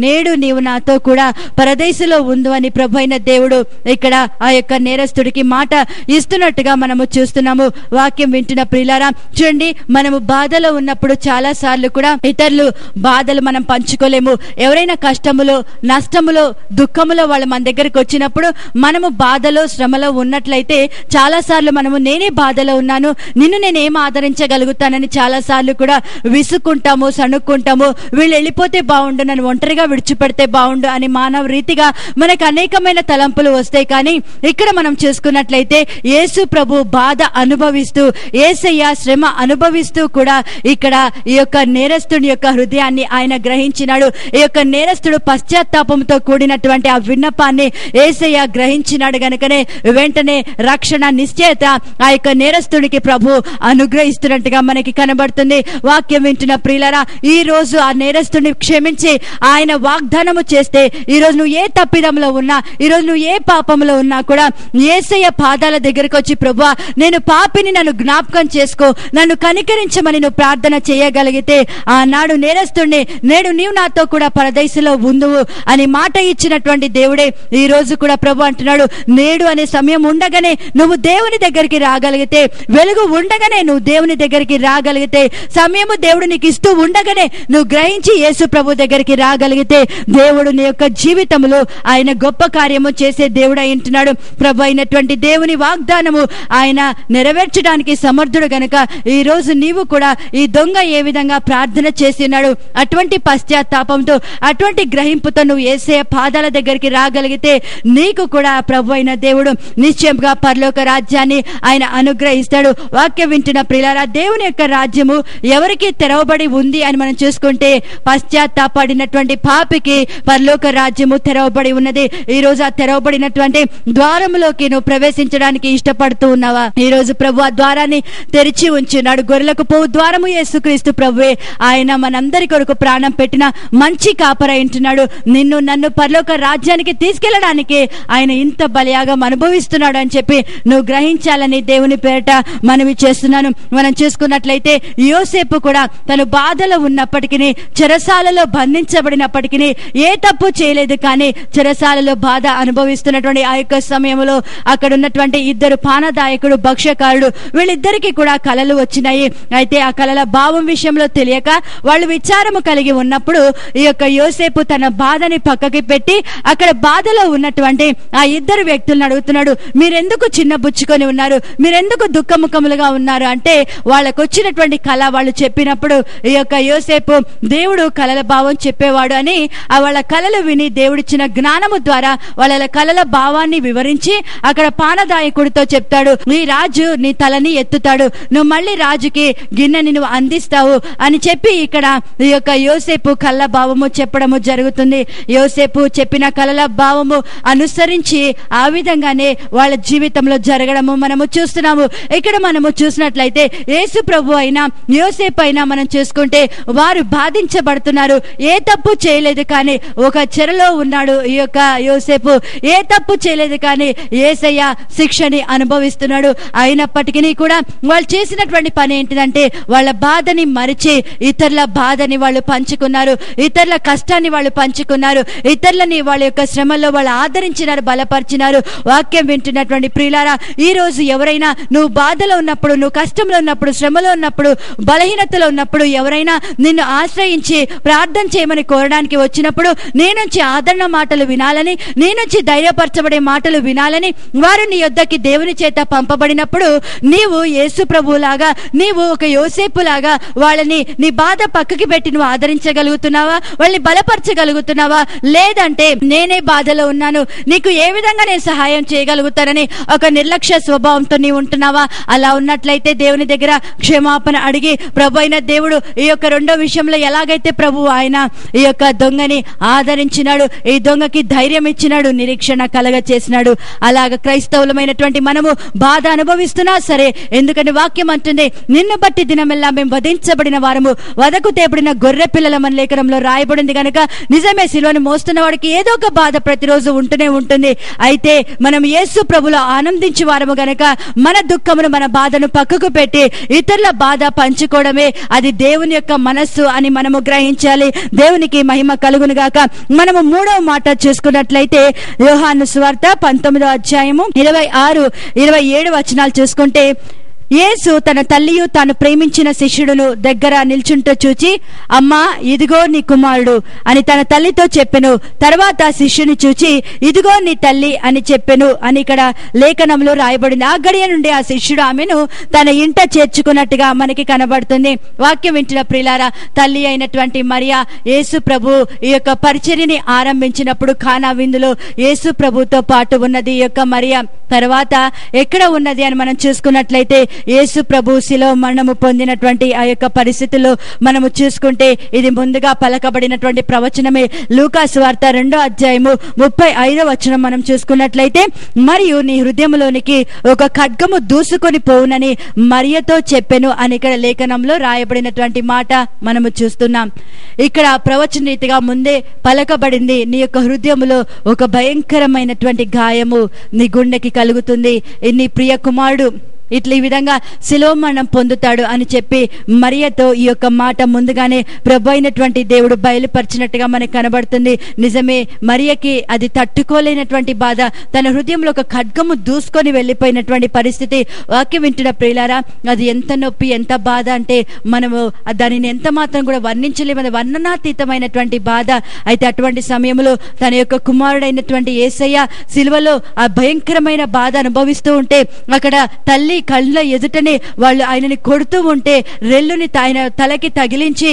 నేడు నీవు నాతో కూడా పరదేశంలో ఉండు అని ప్రభు అయిన దేవుడు ఇక్కడ ఆ యొక్క నేరస్తుడికి మాట ఇస్తున్నట్టుగా మనము చూస్తున్నాము. వాక్యం వింటున్న ప్రియులారా, చూడండి, మనము బాధలో ఉన్నప్పుడు చాలా సార్లు కూడా ఇతరులు బాధలు మనం పంచుకోలేము. ఎవరైనా కష్టములో, నష్టములో, దుఃఖములో వాళ్ళు మన దగ్గరికి వచ్చినప్పుడు మనము బాధలో, శ్రమలో ఉన్నట్లయితే చాలా సార్లు మనము నేనే బాధలో ఉన్నాను, నిన్ను నేనేం ఆదరించగలుగుతానని చాలా సార్లు కూడా విసుక్కుంటాము, సణుక్కుంటాము. వీళ్ళు వెళ్ళిపోతే బాగుండు, నన్ను ఒంటరిగా విడిచిపెడితే బాగుండు అని మానవ రీతిగా మనకు అనేకమైన తలంపులు వస్తాయి. కానీ ఇక్కడ మనం చూసుకున్నట్లయితే యేసు ప్రభు బాధ అనుభవిస్తూ, యేసయ్య శ్రమ అనుభవిస్తూ కూడా ఇక్కడ ఈ యొక్క నేరస్తుడి యొక్క హృదయాన్ని ఆయన గ్రహించినాడు. ఈ యొక్క నేరస్తుడు పశ్చాత్తాపంతో కూడినటువంటి ఆ విన్నపాన్ని యేసయ్య గ్రహించినాడు గనుకనే వెంటనే రక్షణ నిశ్చయత ఆ యొక్క నేరస్తుడికి ప్రభు అనుగ్రహిస్తున్నట్టుగా మనకి కనబడుతుంది. వాక్యం వింటున్న ప్రియులారా, ఈ రోజు ఆ నేరస్తుడిని క్షమించి ఆయన వాగ్దానము చేస్తే, ఈ రోజు నువ్వు ఏ తప్పిదంలో ఉన్నా, ఈ రోజు నువ్వు ఏ పాపంలో ఉన్నా కూడా యేసయ్య పాదాల దగ్గరికి వచ్చి, ప్రభువా నేను పాపిని, నన్ను జ్ఞాపకం చేసుకో, నన్ను కనికరించమని నువ్వు ప్రార్థన చేయగలిగితే ఆనాడు నేరస్తుడిని నేడు నీవు నాతో కూడా పరదేశంలో ఉందువు అని మాట ఇచ్చినటువంటి దేవుడే ఈ రోజు కూడా ప్రభు అంటున్నాడు, నేడు అనే సమయం ఉండగానే నువ్వు దేవుని దగ్గరికి రాగలిగితే, వెలుగు ఉండగానే నువ్వు దేవుని దగ్గరికి రాగలిగితే, సమయము దేవుడు నీకు ఇస్తూ ఉండగానే నువ్వు గ్రహించి యేసు ప్రభు దగ్గరికి రాగలిగితే, దేవుడు నీ యొక్క జీవితంలో ఆయన గొప్ప కార్యము చేసే దేవుడు అయింటున్నాడు. ప్రభు అయినటువంటి దేవుని వాగ్దానము ఆయన నెరవేర్చడానికి సమర్థుడు గనుక ఈ రోజు నీవు కూడా ఈ దొంగ ఏ విధంగా ప్రార్థన చేసి ఉన్నాడు, అటువంటి పశ్చాత్తాపంతో, అటువంటి గ్రహింపుతో నువ్వు యేసయ్య పాదాల దగ్గరికి రాగలిగితే నీకు కూడా ప్రభు అయిన దేవుడు నిశ్చయంగా పరలోక రాజ్యాన్ని ఆయన అనుగ్రహిస్తాడు. వాక్యం వింటున్న ప్రియులారా, దేవుని యొక్క రాజ్యము ఎవరికి తెరవబడి ఉంది అని మనం చూసుకుంటే, పశ్చాత్తాపడినటువంటి పాపికి పరలోక రాజ్యము తెరవబడి ఉన్నది. ఈ రోజు ఆ తెరవబడినటువంటి ద్వారములోకి నువ్వు ప్రవేశించడానికి ఇష్టపడుతూ ఉన్నావా? ఈ రోజు ప్రభు ఆ ద్వారాన్ని తెరిచి ఉంచున్నాడు. గొర్రెలకు పోవు ద్వారము యేసుక్రీస్తు ప్రభువే. ఆయన మనందరి కొరకు ప్రాణం పెట్టిన మంచి కాపరి ఉంటున్నాడు. నిన్ను నన్ను పరలోక రాజ్యానికి తీసుకెళ్లడానికి ఆయన ఇంత బలియాగం అనుభవిస్తున్నాడు అని చెప్పి నువ్వు గ్రహించాలని దేవుని పేరట మనవి చేస్తున్నాను. మనం చూసుకున్నట్లయితే యోసేపు కూడా తను బాధలో ఉన్నప్పటికీ, చెరసాలలో బంధించబడినప్పటికీ ఏ తప్పు చేయలేదు, కానీ చెరసాలలో బాధ అనుభవిస్తున్నటువంటి ఆ యొక్క సమయంలో అక్కడ ఉన్నటువంటి ఇద్దరు పానదాయకుడు, భక్ష్యకారుడు, వీళ్ళిద్దరికీ కూడా కలలు వచ్చినాయి. అయితే ఆ కలల భావం విషయంలో తెలియక వాళ్ళు విచారము కలిగి ఉన్నప్పుడు ఈ యొక్క యోసేపు తన బాధని పక్కకి పెట్టి అక్కడ బాధలో ఉన్నటువంటి ఆ ఇద్దరు వ్యక్తులను అడుగుతున్నాడు, మీరెందుకు చిన్న బుచ్చుకొని ఉన్నారు, మీరెందుకు దుఃఖముఖములుగా ఉన్నారు అంటే, వాళ్ళకు వచ్చినటువంటి కళ వాళ్ళు చెప్పినప్పుడు ఈ యొక్క యోసేపు దేవుడు కలల భావం చెప్పేవాడు అని ఆ వాళ్ళ కళలు విని దేవుడిచ్చిన జ్ఞానము ద్వారా వాళ్ళ కళల భావాన్ని వివరించి అక్కడ పానదాయకుడితో చెప్తాడు, నీ రాజు నీ తలని ఎత్తుతాడు, నువ్వు మళ్ళీ రాజుకి గిన్నెని నువ్వు అందిస్తావు అని చెప్పి ఇక్కడ ఈ యొక్క యోసేపు కళ్ళ భావము చెప్పడము జరుగుతుంది. యోసేపు చెప్పిన కళల భావము అనుసరించి ఆ విధంగానే వాళ్ళ జీవితంలో జరగడము మనము చూస్తున్నాము. ఇక్కడ మనము చూసినట్లయితే యేసు ప్రభు అయినా యోసేపు అయినా మనం చూసుకుంటే వారు బాధించబడుతున్నారు. ఏ తప్పు చేయలేదు, కానీ ఒక చెరలో ఉన్నాడు ఈ యొక్క యోసేపు. ఏ తప్పు చేయలేదు, కానీ యేసయ్య శిక్షని అనుభవిస్తున్నాడు. అయినప్పటికీ కూడా వాళ్ళు చేసినటువంటి పని ఏంటిదంటే, వాళ్ళ బాధని మరిచి ఇతరుల బాధని వాళ్ళు పంచుకున్నారు, ఇతరుల కష్టాన్ని వాళ్ళు పంచుకున్నారు, ఇతరులని వాళ్ళ యొక్క శ్రమల్లో వాళ్ళు ఆదరించినారు, బలపరిచారు. బలపరిచినారు. వాక్యం వింటున్నటువంటి ప్రియులారా, ఈ రోజు ఎవరైనా నువ్వు బాధలో ఉన్నప్పుడు, నువ్వు కష్టంలో ఉన్నప్పుడు, శ్రమలో ఉన్నప్పుడు, బలహీనతలో ఉన్నప్పుడు ఎవరైనా నిన్ను ఆశ్రయించి ప్రార్థన చేయమని కోరడానికి వచ్చినప్పుడు నీ నుంచి ఆదరణ మాటలు వినాలని, నీ నుంచి ధైర్యపరచబడే మాటలు వినాలని వారు నీ యొద్దకి దేవుని చేత పంపబడినప్పుడు నీవు యేసు ప్రభువులాగా, నీవు ఒక యోసేపు లాగా వాళ్ళని నీ బాధ పక్కకి పెట్టి నువ్వు ఆదరించగలుగుతున్నావా? వాళ్ళని బలపరచగలుగుతున్నావా? లేదంటే నేనే బాధలో ఉన్నాను, నీకు ఏ విధంగా నేను సహాయం చేయగలుగుతానని ఒక నిర్లక్ష్య స్వభావంతో నీవు ఉంటున్నావా? అలా ఉన్నట్లయితే దేవుని దగ్గర క్షమాపణ అడిగి, ప్రభు అయిన దేవుడు ఈ యొక్క రెండో విషయంలో ఎలాగైతే ప్రభు ఆయన ఈ యొక్క దొంగని ఆదరించినాడు, ఈ దొంగకి ధైర్యం ఇచ్చినాడు, నిరీక్షణ కలగ చేసినాడు, అలాగ క్రైస్తవులమైనటువంటి మనము బాధ అనుభవిస్తున్నా సరే, ఎందుకంటే వాక్యం అంటుంది, నిన్ను బట్టి దినమెల్లా మేము వధించబడిన వారము, వదకు తేబడిన గొర్రె పిల్లల మన లేఖనంలో రాయబడింది కనుక నిజమే, సిలువను మోస్తున్న వాడికి ఏదో ఒక బాధ ప్రతిరోజు ఉంటూనే ఉంటుంది. అయితే మనం యేసు ప్రభులో ఆనందించి వారము గనక మన దుఃఖమును, మన బాధను పక్కకు పెట్టి ఇతరుల బాధ పంచుకోవడమే అది దేవుని యొక్క మనస్సు అని మనము గ్రహించాలి. దేవునికి మహిమ కలుగును గాక. మనము మూడవ మాట చూసుకున్నట్లయితే యోహాను సువార్త 19వ అధ్యాయము 26-27 వచనాలు చూసుకుంటే, యేసు తన తల్లియు తాను ప్రేమించిన శిష్యుడును దగ్గర నిల్చుంటూ చూచి, అమ్మా ఇదిగో నీ కుమారుడు అని తన తల్లితో చెప్పెను. తర్వాత శిష్యుని చూచి, ఇదిగో నీ తల్లి అని చెప్పెను అని ఇక్కడ లేఖనంలో రాయబడింది. ఆ గడియ నుండి ఆ శిష్యుడు ఆమెను తన ఇంట చేర్చుకున్నట్టుగా మనకి కనబడుతుంది. వాక్యం వింటున్న ప్రియులారా, తల్లి అయినటువంటి మరియా యేసు ప్రభు ఈ యొక్క పరిచర్యని ఆరంభించినప్పుడు కానా విందులో యేసు ప్రభుతో పాటు ఉన్నది ఈ యొక్క మరియా. తర్వాత ఎక్కడ ఉన్నది అని మనం చూసుకున్నట్లయితే యేసు ప్రభు శిలువ మరణము పొందినటువంటి ఆ యొక్క పరిస్థితుల్లో మనము చూసుకుంటే ఇది ముందుగా పలకబడినటువంటి ప్రవచనమే. లూకా సువార్త 2వ అధ్యాయము 35వ వచనం మనం చూసుకున్నట్లయితే, మరియు నీ హృదయంలోనికి ఒక ఖడ్గము దూసుకొని పోవునని మరియతో చెప్పెను అని ఇక్కడ లేఖనంలో రాయబడినటువంటి మాట మనము చూస్తున్నాం. ఇక్కడ ప్రవచన రీతిగా ముందే పలకబడింది, నీ యొక్క హృదయములో ఒక భయంకరమైనటువంటి గాయము నీ గుండెకి కలుగుతుంది, నీ ప్రియ కుమారుడు ఇట్లా ఈ విధంగా శిలువ మరణం పొందుతాడు అని చెప్పి మరియతో ఈ యొక్క మాట ముందుగానే ప్రభు అయినటువంటి దేవుడు బయలుపరిచినట్టుగా మనకు కనబడుతుంది. నిజమే, మరియకి అది తట్టుకోలేనటువంటి బాధ, తన హృదయంలో ఒక ఖడ్గము దూసుకొని వెళ్ళిపోయినటువంటి పరిస్థితి. వాక్యం వింటున్న ప్రియులారా, అది ఎంత నొప్పి, ఎంత బాధ అంటే మనము దానిని ఎంత మాత్రం కూడా వర్ణించలేమని, వర్ణనాతీతమైనటువంటి బాధ. అయితే అటువంటి సమయంలో తన యొక్క కుమారుడైనటువంటి యేసయ్య శిలువలో ఆ భయంకరమైన బాధ అనుభవిస్తూ ఉంటే, అక్కడ తల్లి కళ్ళ ఎదుటనే వాళ్ళు ఆయనని కొడుతూ ఉంటే, రెల్లుని ఆయన తలకి తగిలించి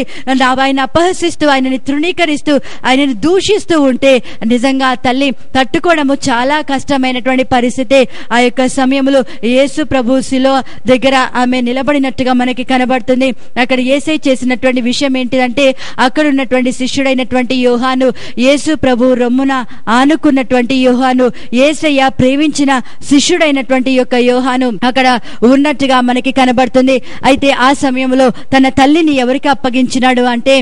ఆయన అపహసిస్తూ, ఆయనని తృణీకరిస్తూ, ఆయనని దూషిస్తూ ఉంటే నిజంగా ఆ తల్లి తట్టుకోవడము చాలా కష్టమైనటువంటి పరిస్థితి. ఆ యొక్క సమయంలో యేసు ప్రభు శిలువ దగ్గర ఆమె నిలబడినట్టుగా మనకి కనబడుతుంది. అక్కడ యేసయ్య చేసినటువంటి విషయం ఏంటిదంటే, అక్కడ ఉన్నటువంటి శిష్యుడైనటువంటి యోహాను, యేసు ప్రభు రొమ్మున ఆనుకున్నటువంటి యోహాను, యేసయ్య ప్రేమించిన శిష్యుడైనటువంటి యొక్క యోహాను అక్కడ ఉన్నట్టుగా మనకి కనబడుతుంది. అయితే ఆ సమయంలో తన తల్లిని ఎవరికి అప్పగించినాడు అంటే,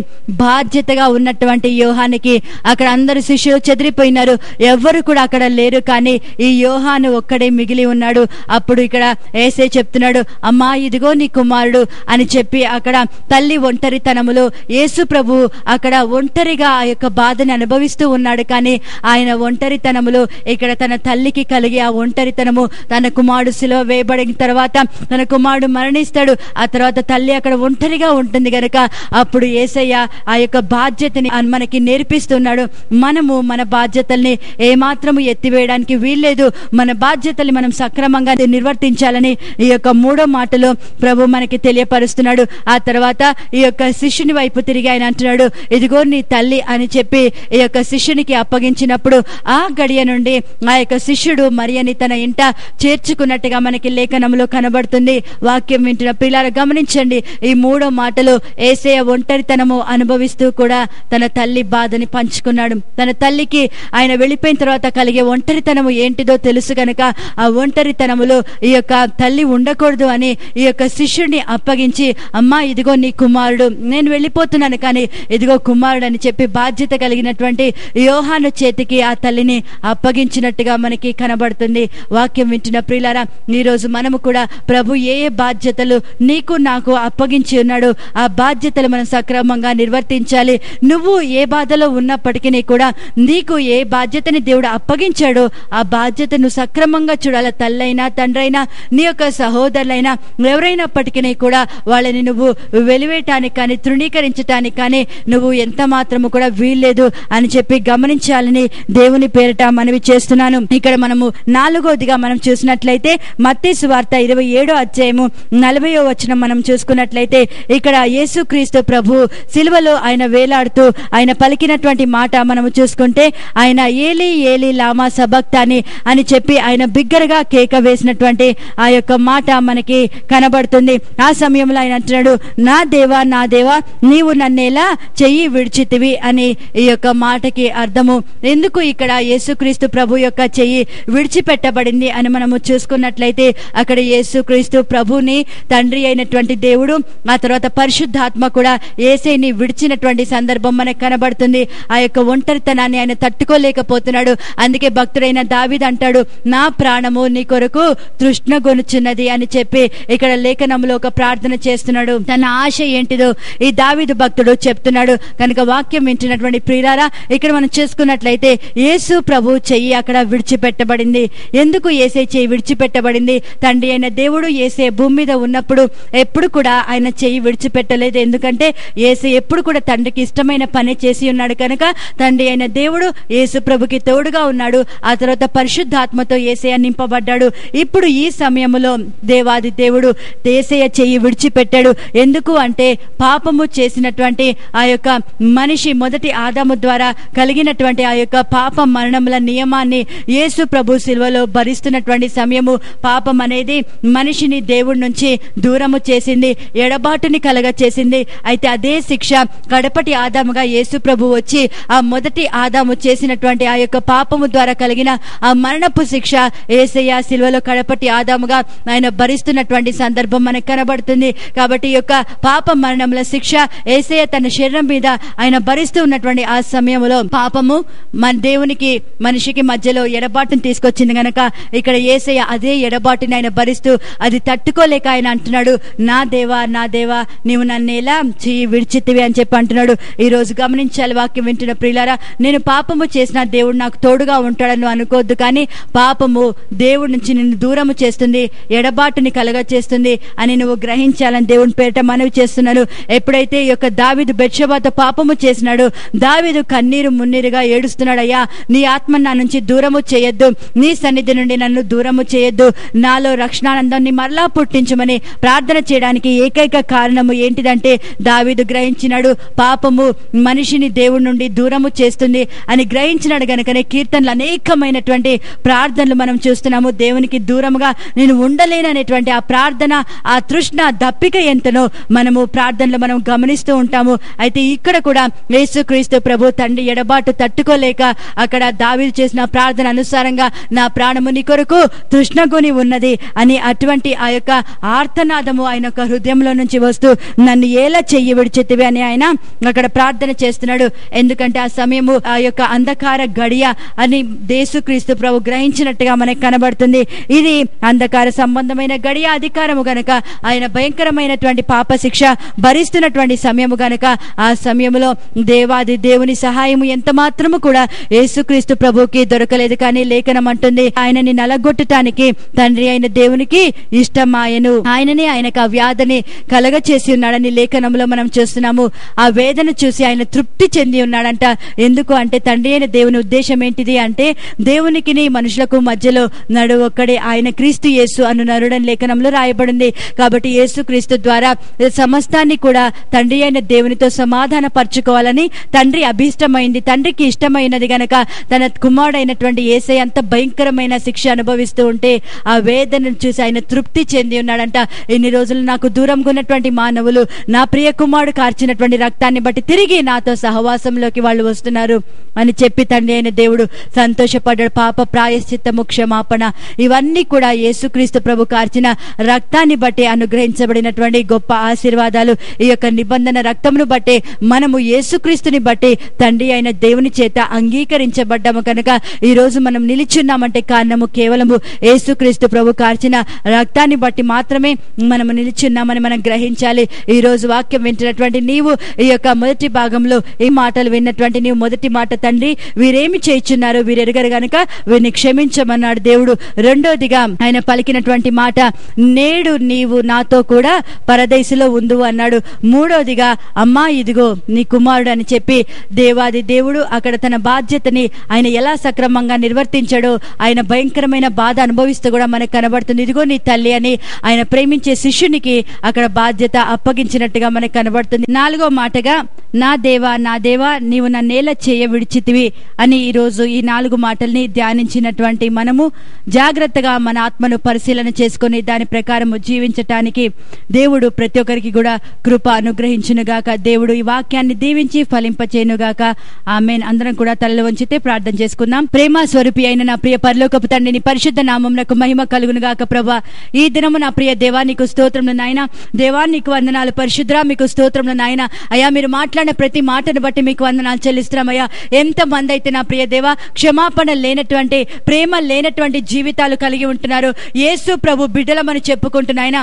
బాధ్యతగా ఉన్నటువంటి యోహానికి. అక్కడ అందరు శిష్యులు చెదిరిపోయినారు, ఎవ్వరు కూడా అక్కడ లేరు, కానీ ఈ యోహాను ఒక్కడే మిగిలి ఉన్నాడు. అప్పుడు ఇక్కడ యేసయ్య చెప్తున్నాడు, అమ్మా ఇదిగో నీ కుమారుడు అని చెప్పి అక్కడ తల్లి ఒంటరితనములో యేసు ప్రభు అక్కడ ఒంటరిగా ఆ యొక్క బాధని అనుభవిస్తూ ఉన్నాడు. కానీ ఆయన ఒంటరితనములో ఇక్కడ తన తల్లికి కలిగి ఆ ఒంటరితనము, తన కుమారుడు శిలువ వేయబడిన తర్వాత తన కుమారుడు మరణిస్తాడు, ఆ తర్వాత తల్లి అక్కడ ఒంటరిగా ఉంటుంది గనక అప్పుడు యేసయ్య ఆ యొక్క బాధ్యతని మనకి నేర్పిస్తున్నాడు. మనము మన బాధ్యతల్ని ఏమాత్రము ఎత్తివేయడానికి వీల్లేదు, మన బాధ్యతల్ని మనం సక్రమంగా నిర్వర్తించాలని ఈ యొక్క మూడో మాటలో ప్రభు మనకి తెలియపరుస్తున్నాడు. ఆ తర్వాత ఈ యొక్క శిష్యుని వైపు తిరిగి ఆయన అంటున్నాడు, ఇదిగో నీ తల్లి అని చెప్పి ఈ యొక్క శిష్యునికి అప్పగించినప్పుడు ఆ గడియ నుండి ఆ యొక్క శిష్యుడు మరియని తన ఇంట చేర్చుకున్నట్టుగా మనకి లేఖనంలో కనబడుతుంది. వాక్యం వింటున్న పిల్లలు గమనించండి, ఈ మూడో మాటలో యేసయ్య ఒంటరితనము అనుభవిస్తూ కూడా తన తల్లి బాధని పంచుకున్నాడు. తన తల్లికి ఆయన వెళ్ళిపోయిన తర్వాత కలిగే ఒంటరితనము ఏంటిదో తెలుసు కనుక ఆ ఒంటరితనములో ఈ యొక్క తల్లి ఉండకూడదు అని ఈ యొక్క శిష్యుడిని అప్పగించి, అమ్మా ఇదిగో నీ కుమారుడు, నేను వెళ్ళిపోతున్నాను కానీ ఇదిగో కుమారుడు అని చెప్పి బాధ్యత కలిగినటువంటి యోహాను చేతికి ఆ తల్లిని అప్పగించినట్టుగా మనకి కనబడుతుంది. వాక్యం వింటున్న ప్రియులారా, ఈ రోజు మనము కూడా ప్రభు ఏ ఏ బాధ్యతలు నీకు నాకు అప్పగించి ఉన్నాడు, ఆ బాధ్యతలు మనం సక్రమంగా నిర్వర్తించాలి. నువ్వు ఏ బాధలో ఉన్నప్పటికీ కూడా నీకు ఏ బాధ్యతని దేవుడు అప్పగించాడో ఆ బాధ్యతను సక్రమంగా చూడాలి. తల్లైనా తండ్రైనా నీ యొక్క సహోదరులైనా ఎవరైనప్పటికీ కూడా వాళ్ళని నువ్వు వెలివేయటానికి కానీ తృణీకరించటానికి కానీ నువ్వు ఎంత మాత్రము కూడా వీల్లేదు అని చెప్పి గమనించాలని దేవుని పేరిట మనవి చేస్తున్నాను. ఇక్కడ మనము 4వదిగా మనం చూసినట్లయితే మత్తయి సువార్త 27వ అధ్యాయము 40వ వచనం మనం చూసుకున్నట్లయితే ఇక్కడ యేసుక్రీస్తు ప్రభు సిలువలో ఆయన వేలాడుతూ ఆయన పలికినటువంటి మాట మనము చూసుకుంటే ఆయన ఏలీ ఏలీ లామా సబక్తాని అని చెప్పి ఆయన బిగ్గరగా కేక వేసినటువంటి ఆ యొక్క మాట మనకి కనబడుతుంది. ఆ సమయంలో ఆయన అంటున్నాడు, నా దేవా నా దేవా నీవు నన్నేలా చెయ్యి విడిచితివి అని ఈ యొక్క మాటకి అర్థము. ఎందుకు ఇక్కడ యేసుక్రీస్తు ప్రభు యొక్క చెయ్యి విడిచిపెట్టబడింది అని మనము చూసుకున్నట్లయితే అక్కడ యేసుక్రీస్తు ప్రభుని తండ్రి అయినటువంటి దేవుడు ఆ తర్వాత పరిశుద్ధాత్మ కూడా యేసుని విడిచినటువంటి సందర్భం మనకు కనబడుతుంది. ఆ యొక్క ఒంటరితనాన్ని ఆయన తట్టుకోలేకపోతున్నాడు. అందుకే భక్తుడైన దావీదు అంటాడు, నా ప్రాణము నీ కొరకు తృష్ణగొనుచున్నది అని చెప్పి ఇక్కడ లేఖనంలో ఒక ప్రార్థన చేస్తున్నాడు. తన ఆశ ఏంటిదో ఈ దావీదు భక్తుడు చెప్తున్నాడు. కనుక వాక్యం వింటున్నటువంటి ప్రియులారా, ఇక్కడ మనం చేసుకున్నట్లయితే యేసు ప్రభు చెయ్యి అక్కడ విడిచిపెట్టబడింది. ఎందుకు యేసే చెయ్యి విడిచిపెట్టబడింది? తండ్రి అయిన దేవుడు యేసే భూమి మీద ఉన్నప్పుడు ఎప్పుడు కూడా ఆయన చెయ్యి విడిచిపెట్టలేదు. ఎందుకంటే యేసు ఎప్పుడు కూడా తండ్రికి ఇష్టమైన పని చేసి ఉన్నాడు కనుక తండ్రి అయిన దేవుడు యేసు ప్రభుకి తోడుగా ఉన్నాడు. ఆ తర్వాత పరిశుద్ధాత్మతో యేసయ్య నింపబడ్డాడు. ఇప్పుడు ఈ సమయంలో దేవాది దేవుడు యేసయ్య చెయ్యి విడిచిపెట్టాడు. ఎందుకు అంటే పాపము చేసినటువంటి ఆ యొక్క మనిషి మొదటి ఆదాము ద్వారా కలిగినటువంటి ఆ యొక్క పాప మరణముల నియమాన్ని యేసు ప్రభు సిలువలో భరిస్తున్నటువంటి సమయము పాపం అనేది మనిషిని దేవుడి నుంచి దూరము చేసింది, ఎడబాటుని కలగ చేసింది. అయితే అదే శిక్ష కడపటి ఆదాముగా యేసు ప్రభు వచ్చి ఆ మొదటి ఆదాము చేసినటువంటి ఆ యొక్క పాపము ద్వారా కలిగిన ఆ మరణపు శిక్ష యేసయ్య సిలువలో కడపటి ఆదాముగా ఆయన భరిస్తున్నటువంటి సందర్భం మనకు కనబడుతుంది. కాబట్టి ఈ యొక్క పాప మరణముల శిక్ష యేసయ్య తన శరీరం మీద ఆయన భరిస్తూ ఉన్నటువంటి ఆ సమయంలో పాపము మన దేవునికి మనిషికి మధ్యలో ఎడబాటును తీసుకొచ్చింది గనక ఇక్కడ యేసయ్య అదే ఎడబాటుని ఆయన భరిస్తూ అది తట్టుకోలేక ఆయన అంటున్నాడు, నా దేవా నా దేవా నీవు నన్ను ఎలా చెయ్యి విడిచితివి అని చెప్పి అంటున్నాడు. ఈ రోజు గమనించాలి వాక్యం వింటున్న ప్రియులారా, నేను పాపము చేసిన దేవుడు నాకు తోడుగా ఉంటాడని అనుకోవద్దు. కానీ పాపము దేవుడి నుంచి నిన్ను దూరము చేస్తుంది, ఎడబాటుని కలగ చేస్తుంది అని నువ్వు గ్రహించాలని దేవుని పేరిట మనవి చేస్తున్నాను. ఎప్పుడైతే ఈ యొక్క దావీదు బెత్షెబాతో పాపము చేసినాడు, దావీదు కన్నీరు మున్నీరుగా ఏడుస్తున్నాడు, అయ్యా నీ ఆత్మ నా నుంచి దూరము చేయొద్దు, నీ సన్నిధి నుండి నన్ను దూరము చేయొద్దు, నాలో రక్షణానందాన్ని మరలా పుట్టించమని ప్రార్థన చేయడానికి ఏకైక కారణము ఏంటిదంటే దావీదు గ్రహించినాడు పాపము మనిషిని దేవుడి నుండి దూరము చేస్తుంది అని గ్రహించినాడు. గనుకనే కీర్తనలు అనేకమైనటువంటి ప్రార్థనలు మనం చూస్తున్నాము. దేవునికి దూరముగా నేను ఉండలేననేటువంటి ఆ ప్రార్థన, ఆ తృష్ణ దప్పిక ఎంతనో మనము ప్రార్థనలు మనం గమనిస్తూ ఉంటాము. అయితే ఇక్కడ కూడా యేసుక్రీస్తు ప్రభు తండ్రి ఎడబాటు తట్టుకోలేక అక్కడ దావీదు చేసిన ప్రార్థన అనుసారంగా నా ప్రాణము నీ కొరకు తృష్ణగొని ఉన్నది అని అటువంటి ఆ యొక్క ఆర్తనాదము ఆయన యొక్క హృదయంలో నుంచి వస్తూ నన్ను ఎలా చెయ్యి విడిచితివి అని ఆయన అక్కడ ప్రార్థన చేస్తున్నాడు. ఎందుకంటే ఆ సమయము ఆ యొక్క అంధకార గడియ అని యేసుక్రీస్తు ప్రభు గ్రహించినట్టుగా మనకు కనబడుతుంది. ఇది అంధకార సంబంధమైన గడియ అధికారము గనక ఆయన భయంకరమైనటువంటి పాప శిక్ష భరిస్తున్నటువంటి సమయము గనక ఆ సమయంలో దేవాది దేవుని సహాయము ఎంత మాత్రము కూడా యేసుక్రీస్తు ప్రభుకి దొరకలేదు. కానీ లేఖనం అంటుంది ఆయనని నలగొట్టడానికి తండ్రి అయిన దేవునికి ఇష్టమాయను, ఆయననే ఆయనకు ఆ వ్యాధిని కలగ చేసి ఉన్నాడని లేఖనంలో మనం చూస్తున్నాము. ఆ వేదన చూసి ఆయన తృప్తి చెంది ఉన్నాడంట. ఎందుకు అంటే తండ్రి అయిన దేవుని ఉద్దేశం ఏంటిది అంటే దేవునికి మనుషులకు మధ్యలో నడు ఒక్కడే ఆయన క్రీస్తు యేసు అను నరుడని లేఖనంలో రాయబడింది. కాబట్టి యేసు క్రీస్తు ద్వారా సమస్తాన్ని కూడా తండ్రి అయిన దేవునితో సమాధాన పరచుకోవాలని తండ్రి అభిష్టమైంది, తండ్రికి ఇష్టమైనది గనక తన కుమారుడైనటువంటి యేసయ్య అంత భయంకరమైన శిక్ష అనుభవిస్తూ ఉంటే ఆ వేదనను చూసి ఆయన తృప్తి చెంది ఉన్నాడంట. ఇన్ని రోజులు నాకు దూరంగా ఉన్నటువంటి మానవులు నా ప్రియ కుమారుడు కార్చినటువంటి రక్తాన్ని బట్టి తిరిగి నాతో సహవాసంలోకి వాళ్ళు వస్తున్నారు అని చెప్పి తండ్రి అయిన దేవుడు సంతోషపడ్డాడు. పాప ప్రాయశ్చిత్తము క్షమాపణ ఇవన్నీ కూడా యేసుక్రీస్తు ప్రభు కార్చిన రక్తాన్ని బట్టి అనుగ్రహించబడినటువంటి గొప్ప ఆశీర్వాదాలు. ఈ యొక్క నిబంధన రక్తమును బట్టి మనము యేసుక్రీస్తుని బట్టి తండ్రి అయిన దేవుని చేత అంగీకరించబడ్డాము కనుక ఈ రోజు మనం నిలిచున్నామంటే కారణము కేవలము యేసుక్రీస్తు ప్రభు కార్చిన కార్చిన రక్తాన్ని బట్టి మాత్రమే మనము నిలిచున్నామని మనం గ్రహించాలి. ఈ రోజు వాక్యం వింటున్నటువంటి నీవు ఈ యొక్క మొదటి భాగంలో ఈ మాటలు విన్నటువంటి నీవు మొదటి మాట, తండ్రి వీరేమి చేయుచున్నారు, వీరు ఎరుగరు గనుక వీరిని క్షమించమన్నాడు దేవుడు. రెండోదిగా ఆయన పలికినటువంటి మాట, నేడు నీవు నాతో కూడా పరదేశులో ఉందువు అన్నాడు. మూడోదిగా, అమ్మా ఇదిగో నీ కుమారుడు అని చెప్పి దేవాది దేవుడు అక్కడ తన బాధ్యతని ఆయన ఎలా సక్రమంగా నిర్వర్తించాడో, ఆయన భయంకరమైన బాధ అనుభవిస్తూ కూడా మనకు కనబడుతుంది. ఇదిగో నీ తల్లి అని ఆయన ప్రేమించే శిష్యునికి అక్కడ బాధ్యత అప్పగించినట్టుగా మనకు కనబడుతుంది. నాలుగో మాటగా, నా దేవా నా దేవా నీవు నన్నేల చేయ విడిచితివి అని ఈరోజు ఈ 4 మాటల్ని ధ్యానించినటువంటి మనము జాగ్రత్తగా మన ఆత్మను పరిశీలన చేసుకుని దాని ప్రకారం జీవించటానికి దేవుడు ప్రతి ఒక్కరికి కూడా కృప అనుగ్రహించునుగాక. దేవుడు ఈ వాక్యాన్ని దీవించి ఫలింపచేయునుగాక. ఆమేన్. అందరం కూడా తలలు వంచితే ప్రార్థన చేసుకుందాం. ప్రేమ స్వరూపి అయిన నా ప్రియ పరలోకపు తండ్రి, నీ పరిశుద్ధ నామమునకు మహిమ కలుగునుగాక. ప్రభా, ఈ దినము నా ప్రియ దేవా నీకు స్తోత్రములు నాయన. దేవా నీకు వందనాలు. పరిశుద్ధ మీకు స్తోత్రములు నాయన. అయ్యా మీరు మాట్లాడిన ప్రతి మాటను బట్టి మీకు వందనాలు చెల్లిస్తున్నాం. అయ్యా ఎంతమంది అయితే నా ప్రియ దేవా క్షమాపణ లేనటువంటి, ప్రేమ లేనటువంటి జీవితాలు కలిగి ఉంటున్నారు. యేసు ప్రభు బిడ్డలమని చెప్పుకుంటున్నాయన.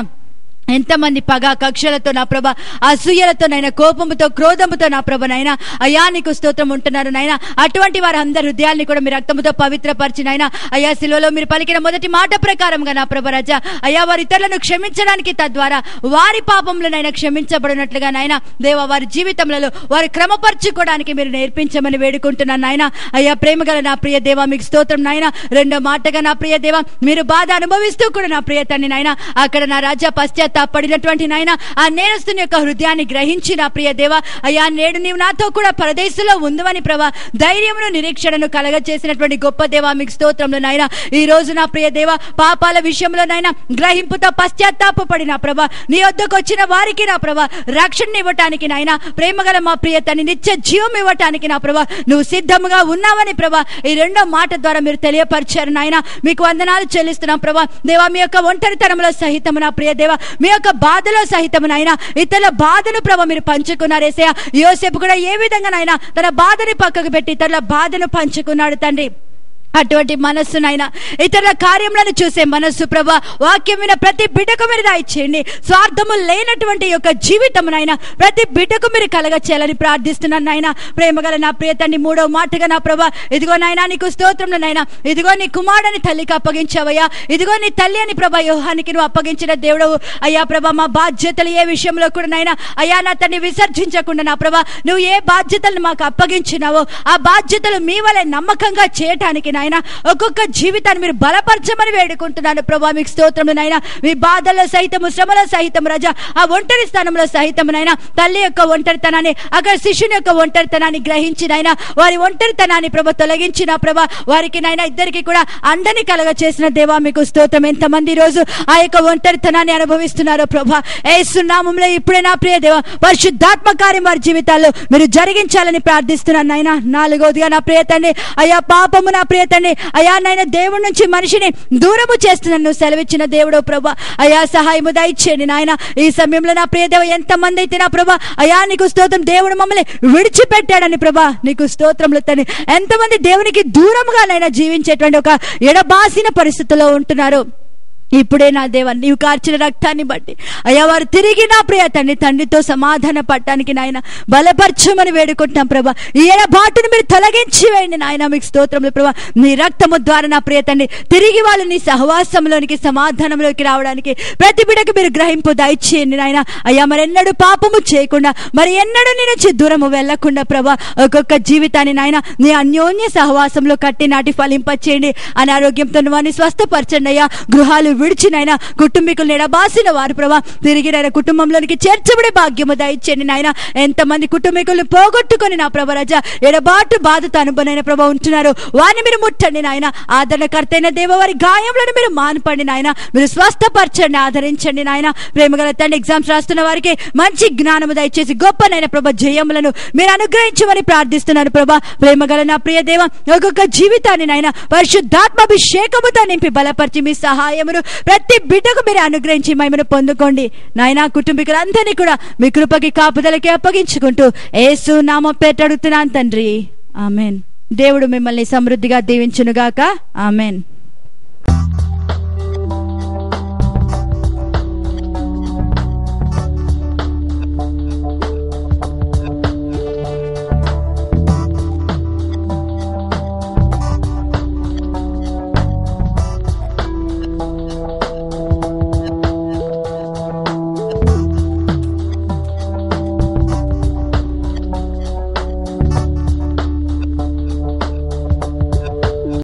ఎంతమంది పగ కక్షలతో నా ప్రభ, అసూయలతో నైనా, కోపముతో క్రోధముతో నా ప్రభ నైనా అయ్యా నీకు స్తోత్రం ఉంటున్నారు నాయన. అటువంటి వారి అందరి హృదయాల్ని కూడా మీ రక్తముతో పవిత్రపరిచినైనా అయ్యా శిలువలో మీరు పలికిన మొదటి మాట ప్రకారంగా నా ప్రభ రాజా అయ్యా వారి ఇతరులను క్షమించడానికి, తద్వారా వారి పాపములనైనా క్షమించబడినట్లుగా నాయన దేవా వారి జీవితంలో వారు క్రమపరచుకోవడానికి మీరు నేర్పించమని వేడుకుంటున్నాను నాయన. అయ్యా ప్రేమగల నా ప్రియ దేవా మీకు స్తోత్రం నాయన. రెండో మాటగా నా ప్రియ దేవా మీరు బాధ అనుభవిస్తూ కూడా నా ప్రియ తండ్రి నాయన అక్కడ నా రాజా పడినటువంటి నాయన ఆ నేరస్తుని యొక్క హృదయాన్ని గ్రహించి నా ప్రియ దేవ అయ్యా నేడు నీవు నాతో కూడా పరదేశంలో ఉందని ప్రభా ధైర్యమును నిరీక్షణను కలగ చేసినటువంటి గొప్ప దేవ మీకు స్తోత్రములు నాయన. ఈ రోజు నా ప్రియ దేవ పాపాల విషయంలో నాయన గ్రహింపుతో పశ్చాత్తాపపడిన ప్రభా నీ వద్దకు వచ్చిన వారికి నా ప్రభా రక్షణ ఇవ్వటానికి నాయన, ప్రేమగల మా ప్రియ తని నిత్య జీవం ఇవ్వటానికి నా ప్రభా నువ్వు సిద్ధముగా ఉన్నావని ప్రభా ఈ రెండో మాట ద్వారా మీరు తెలియపరిచారు నాయన. మీకు వందనాలు చెల్లిస్తున్నాం ప్రభా. దేవా మీ యొక్క ఒంటరితనంలో సహితము నా ప్రియ దేవ మీ యొక్క బాధలో సహితము నాయన ఇతరుల బాధను ప్రభా మీరు పంచుకున్నారు. యేసయ్య యోసేపు కూడా ఏ విధంగా నాయన తన బాధని పక్కకు పెట్టి ఇతరుల బాధను పంచుకున్నాడు తండ్రి. అటువంటి మనస్సునైనా ఇతరుల కార్యములను చూసే మనస్సు ప్రభా వాక్యం విన ప్రతి బిడ్డకు మీరు దయచేయండి. స్వార్థము లేనటువంటి యొక్క జీవితమునైనా ప్రతి బిడ్డకు మీరు కలగ చేయాలని ప్రార్థిస్తున్నాను నాయన. ప్రేమగల నా ప్రియతండి మూడో మాటగా నా ప్రభా ఇదిగో నాయన నీకు స్తోత్రములు నాయన. ఇదిగో నీ కుమారుని తల్లికి అప్పగించావయ్యా. ఇదిగో నీ తల్లి అని ప్రభా యోహానికి నువ్వు అప్పగించిన దేవుడవు అయ్యా. ప్రభా మా బాధ్యతలు ఏ విషయంలో కూడా నాయన అయ్యా నా తన్ని విసర్జించకుండా నా ప్రభా నువ్వు ఏ బాధ్యతలను మాకు అప్పగించినావో ఆ బాధ్యతలు మీ వలె నమ్మకంగా చేయటానికి నాయన ఒక్కొక్క జీవితాన్ని మీరు బలపరచమని వేడుకుంటున్నాను ప్రభా మీకు స్తోత్రములు నాయన. మీ బాధల్లో సహితము శ్రమలో సహితము రాజా ఆ ఒంటరి స్థానంలో సహితము నాయన తల్లి యొక్క ఒంటరితనాన్ని అక్కడ శిష్యుని యొక్క ఒంటరితనాన్ని గ్రహించినైనా వారి ఒంటరితనాన్ని ప్రభా తొలగించిన ప్రభా వారికి నాయన ఇద్దరికి కూడా అండని కలగ చేసిన దేవా మీకు స్తోత్రం. ఎంతమంది రోజు ఆ యొక్క ఒంటరితనాన్ని అనుభవిస్తున్నారో ప్రభా యేసు నామములో ఇప్పుడే నా ప్రియ దేవా పరిశుద్ధాత్మ కార్యం వారి జీవితాల్లో మీరు జరిగించాలని ప్రార్థిస్తున్నాను నాయన. నాలుగోదిగా నా ప్రియ తండ్రి అయ్యా పాపము నా ప్రియ తండ్రి అయా నాయన దేవుడి నుంచి మనిషిని దూరము చేస్తున్నాను సెలవిచ్చిన దేవుడు ప్రభా అయా సహాయము దయచేయండి నాయన. ఈ సమయంలో నా ప్రియ దేవ ఎంతమంది అయితే నా ప్రభా అయా నీకు స్తోత్రం దేవుడు మమ్మల్ని విడిచిపెట్టాడని ప్రభా నీకు స్తోత్రములు తండ్రి. ఎంతమంది దేవునికి దూరంగా నైనా జీవించేటువంటి ఒక ఎడబాసిన పరిస్థితిలో ఉంటున్నారు. ఇప్పుడే నా దేవ నీవు కార్చిన రక్తాన్ని బట్టి అయ్యా వారు తిరిగి నా ప్రియ తండ్రితో సమాధాన పడటానికి నాయన బలపరచమని వేడుకుంటున్నాం ప్రభా. ఈ ఎడబాటును మీరు తొలగించి వేయండి నాయన మీకు స్తోత్రములు ప్రభా. నీ రక్తము ద్వారా నా ప్రియ తండ్రి తిరిగి వాళ్ళు నీ సహవాసంలోనికి సమాధానంలోకి రావడానికి ప్రతి బిడ్డకు మీరు గ్రహింపు దయచేయండి నాయన. అయ్యా మరెన్నడూ పాపము చేయకుండా మరి ఎన్నడూ నీ నుంచి దూరము వెళ్లకుండా ప్రభా ఒక్కొక్క జీవితాన్ని నాయన నీ అన్యోన్య సహవాసంలో కట్టి నాటి ఫలింపచేయండి. అనారోగ్యంతో వారిని స్వస్థపరచండి అయ్యా. గృహాలు విడిచినైనా కుటుంబీకులను ఎడబాసిన వారు ప్రభా తిరిగి నాయన కుటుంబంలోనికి చేర్చబడే భాగ్యము దయచేయండి నాయన. ఎంతమంది కుటుంబీకులను పోగొట్టుకొని నా ప్రభా రాజా ఎడబాటు బాధతో అనుభవైన ప్రభా ఉంటున్నారు వారిని మీరు ముట్టండి నాయన. ఆదరణకర్త అయిన దేవ వారి గాయములను మీరు మాన్పండి నాయన. మీరు స్వస్థపరచండి ఆదరించండి నాయన. ప్రేమగల తండ్రి ఎగ్జామ్స్ రాస్తున్న వారికి మంచి జ్ఞానము దయచేసి గొప్పనైన ప్రభా జయములను మీరు అనుగ్రహించమని ప్రార్థిస్తున్నాను ప్రభా. ప్రేమగల నా ప్రియ దేవ ఒక్కొక్క జీవితాన్ని నాయన పరిశుద్ధాత్మాభిషేకముతో నింపి బలపరిచి మీ సహాయమును ప్రతి బిడ్డకు మీరు అనుగ్రహించి మహిమను పొందుకోండి నాయన. కుటుంబీకులందరినీ కూడా మీ కృపకి కాపుదలకి అప్పగించుకుంటూ యేసు నామం పేరిట అడుగుతున్నాను తండ్రి. ఆమెన్. దేవుడు మిమ్మల్ని సమృద్ధిగా దీవించునుగాక. ఆమెన్.